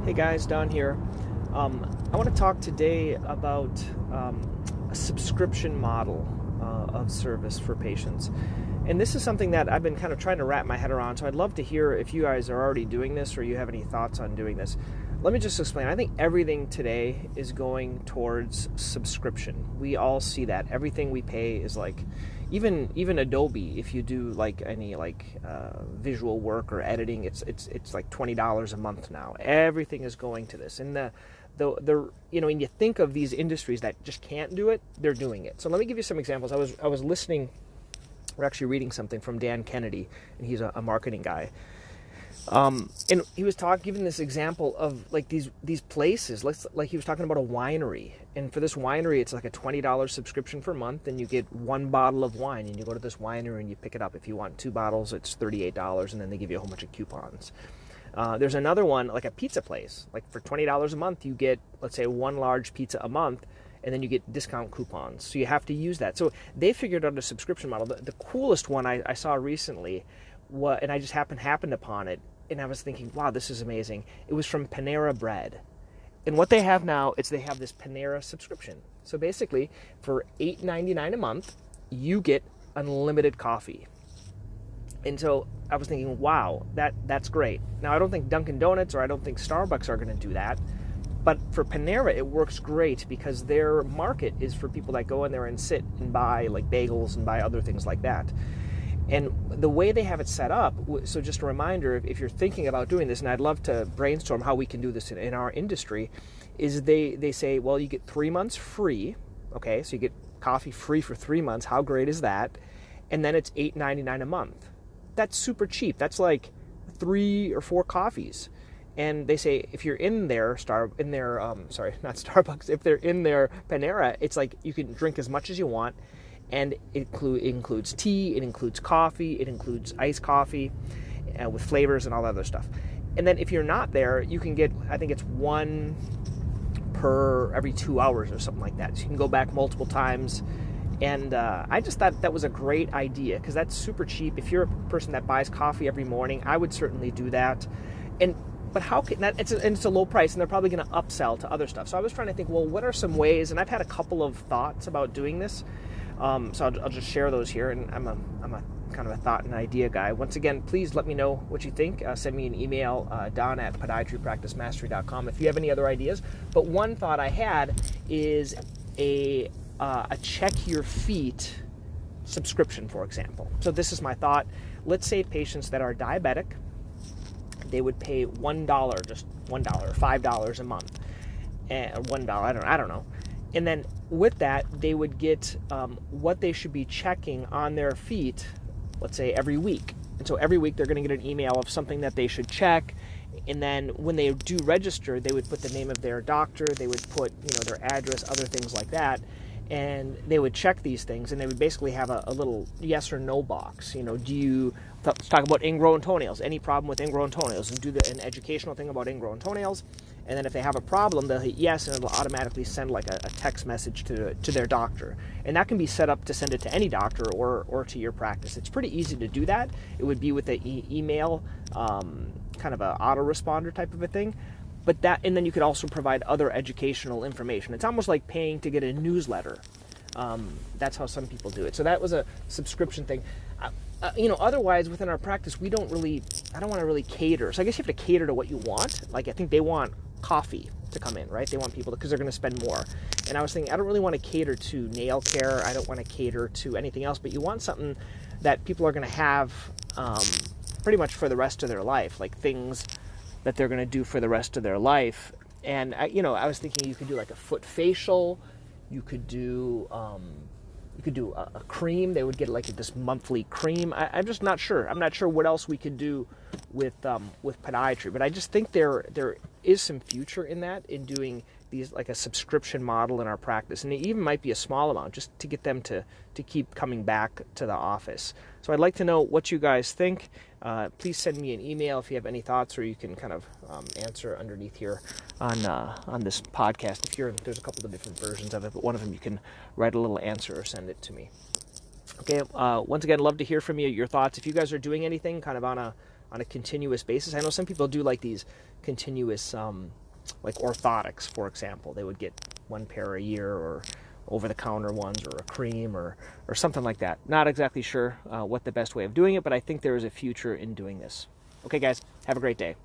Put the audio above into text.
Hey guys, Don here. I want to talk today about a subscription model of service for patients. And this is something that I've been kind of trying to wrap my head around, so I'd love to hear if you guys are already doing this or you have any thoughts on doing this. Let me just explain. I think everything today is going towards subscription. We all see that. Everything we pay is like, even Adobe, if you do like any visual work or editing, it's like $20 a month now. Everything is going to this. And when you think of these industries that just can't do it, they're doing it. So let me give you some examples. I was listening, or actually reading something from Dan Kennedy, and he's a marketing guy. And he was giving this example of like these places, like he was talking about a winery, and for this winery, it's like a $20 subscription per month, and you get one bottle of wine, and you go to this winery and you pick it up. If you want 2 bottles, it's $38, and then they give you a whole bunch of coupons. There's another one, like a pizza place, like for $20 a month, you get, let's say, 1 large pizza a month, and then you get discount coupons. So you have to use that. So they figured out a subscription model. The coolest one I saw recently, and I just happened upon it, and I was thinking, wow, this is amazing. It was from Panera Bread. And what they have now is they have this Panera subscription. So basically, for $8.99 a month, you get unlimited coffee. And so I was thinking, wow, that's great. Now, I don't think Dunkin' Donuts or I don't think Starbucks are going to do that. But for Panera, it works great because their market is for people that go in there and sit and buy like bagels and buy other things like that. And the way they have it set up, so just a reminder, if you're thinking about doing this, and I'd love to brainstorm how we can do this in our industry, is they say, well, you get 3 months free, okay? So you get coffee free for 3 months. How great is that? And then it's $8.99 a month. That's super cheap. That's like 3 or 4 coffees. And they say if you're in their not Starbucks, if they're in their Panera, it's like you can drink as much as you want, and it includes tea, it includes coffee, it includes iced coffee with flavors and all that other stuff. And then if you're not there, you can get, I think it's 1 per every 2 hours or something like that. So you can go back multiple times. And I just thought that was a great idea because that's super cheap. If you're a person that buys coffee every morning, I would certainly do that. But how can that? It's a low price, and they're probably going to upsell to other stuff. So I was trying to think, well, what are some ways? And I've had a couple of thoughts about doing this. So I'll just share those here. And I'm a kind of a thought and idea guy. Once again, please let me know what you think. Send me an email, don@podiatrypracticemastery.com if you have any other ideas. But one thought I had is a check your feet subscription, for example. So this is my thought. Let's say patients that are diabetic, they would pay $1, just $1 or $5 a month, and $1, I don't know. And then with that, they would get what they should be checking on their feet, let's say every week. And so every week they're going to get an email of something that they should check. And then when they do register, they would put the name of their doctor, they would put their address, other things like that. And they would check these things, and they would basically have a little yes or no box. Let's talk about ingrown toenails. Any problem with ingrown toenails? And do an educational thing about ingrown toenails. And then if they have a problem, they'll hit yes, and it'll automatically send like a text message to their doctor. And that can be set up to send it to any doctor or to your practice. It's pretty easy to do that. It would be with the email, kind of a autoresponder type of a thing. But and then you could also provide other educational information. It's almost like paying to get a newsletter. That's how some people do it. So that was a subscription thing. Otherwise within our practice, I don't want to really cater. So I guess you have to cater to what you want. Like I think they want coffee to come in, right? They want people because they're going to spend more. And I was thinking, I don't really want to cater to nail care. I don't want to cater to anything else. But you want something that people are going to have pretty much for the rest of their life, like things that they're going to do for the rest of their life. And I was thinking you could do like a foot facial. You could do a cream. They would get like this monthly cream. I'm just not sure. I'm not sure what else we could do with podiatry. But I just think there is some future in that, in doing these like a subscription model in our practice, and it even might be a small amount just to get them to keep coming back to the office. So I'd like to know what you guys think. Please send me an email if you have any thoughts, or you can kind of answer underneath here on this podcast. There's a couple of different versions of it, but one of them you can write a little answer or send it to me. Okay. Once again, love to hear from you, your thoughts. If you guys are doing anything kind of on a on a continuous basis. I know some people do like these continuous, like orthotics, for example. They would get one pair a year, or over-the-counter ones, or a cream, or something like that. Not exactly sure what the best way of doing it, but I think there is a future in doing this. Okay, guys, have a great day.